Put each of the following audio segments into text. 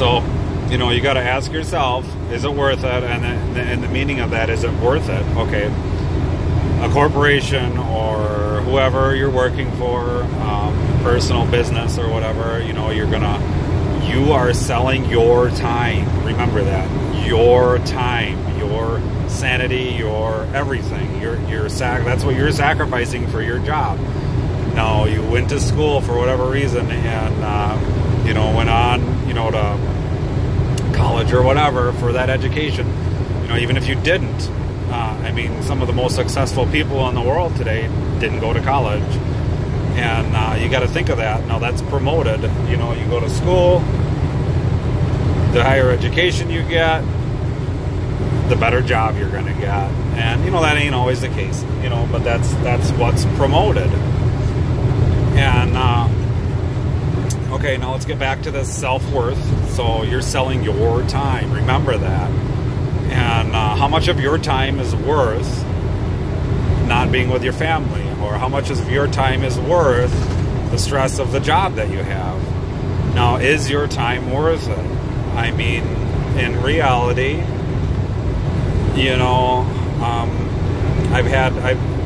So, you know, you got to ask yourself, is it worth it? And the meaning of that, is it worth it? Okay, a corporation or whoever you're working for, personal business or whatever, you know, you are selling your time. Remember that. Your time, your sanity, your everything. That's what you're sacrificing for your job. Now, you went to school for whatever reason and, you know, went on, you know, to college or whatever for that education. You know, even if you didn't, I mean, some of the most successful people in the world today didn't go to college. And you got to think of that. Now, that's promoted. You know, you go to school, the higher education you get, the better job you're going to get. And, you know, that ain't always the case, you know, but that's what's promoted. And, okay, now let's get back to this self-worth. So you're selling your time. Remember that. And how much of your time is worth not being with your family? Or how much of your time is worth the stress of the job that you have? Now, is your time worth it? I mean, in reality, you know, I've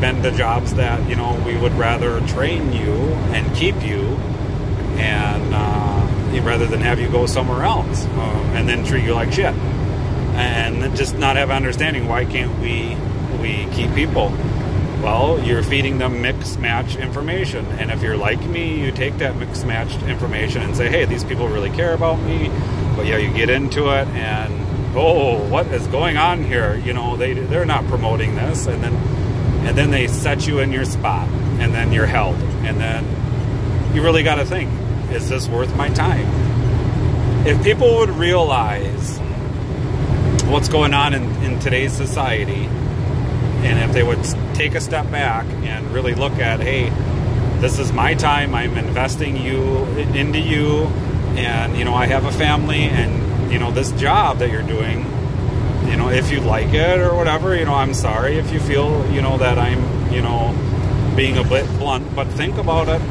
been to jobs that, you know, we would rather train you and keep you and rather than have you go somewhere else and then treat you like shit and just not have understanding. Why can't we keep people? Well, you're feeding them mix-match information. And if you're like me, you take that mix-matched information and say, hey, these people really care about me. But yeah, you get into it and, oh, what is going on here? You know, they're not promoting this. And then they set you in your spot. And then you're held. And then you really got to think, is this worth my time? If people would realize what's going on in today's society, and if they would take a step back and really look at, hey, this is my time, I'm investing into you, and, you know, I have a family, and, you know, this job that you're doing, you know, if you like it or whatever, you know, I'm sorry if you feel, you know, that I'm, you know, being a bit blunt, but think about it.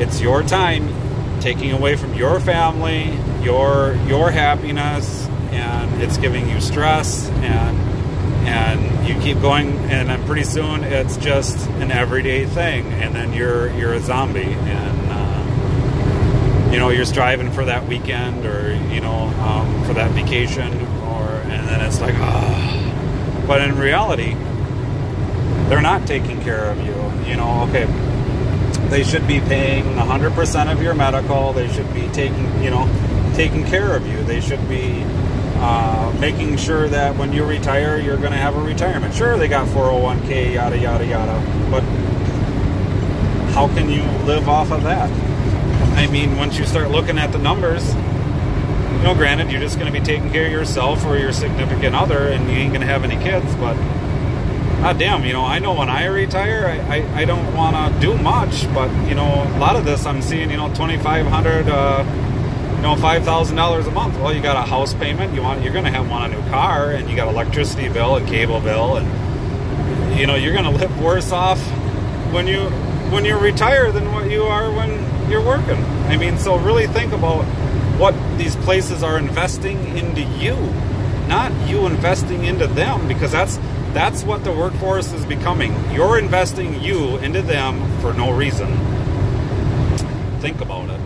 It's your time, taking away from your family, your happiness, and it's giving you stress, and you keep going, and then pretty soon it's just an everyday thing, and then you're a zombie, and you know, you're striving for that weekend, or, you know, for that vacation, and then it's like, ah. But in reality, they're not taking care of you. You know, okay, they should be paying 100% of your medical. They should be taking care of you. They should be making sure that when you retire, you're going to have a retirement. Sure, they got 401k, yada, yada, yada. But how can you live off of that? I mean, once you start looking at the numbers, you know, granted, you're just going to be taking care of yourself or your significant other, and you ain't going to have any kids, but god damn, you know, I know when I retire, I don't want to do much, but, you know, a lot of this I'm seeing, you know, $2,500, you know, $5,000 a month. Well, you got a house payment, you're going to want a new car, and you got electricity bill and cable bill, and, you know, you're going to live worse off when you retire than what you are when you're working. I mean, so really think about what these places are investing into you, not you investing into them, because that's what the workforce is becoming. You're investing you into them for no reason. Think about it.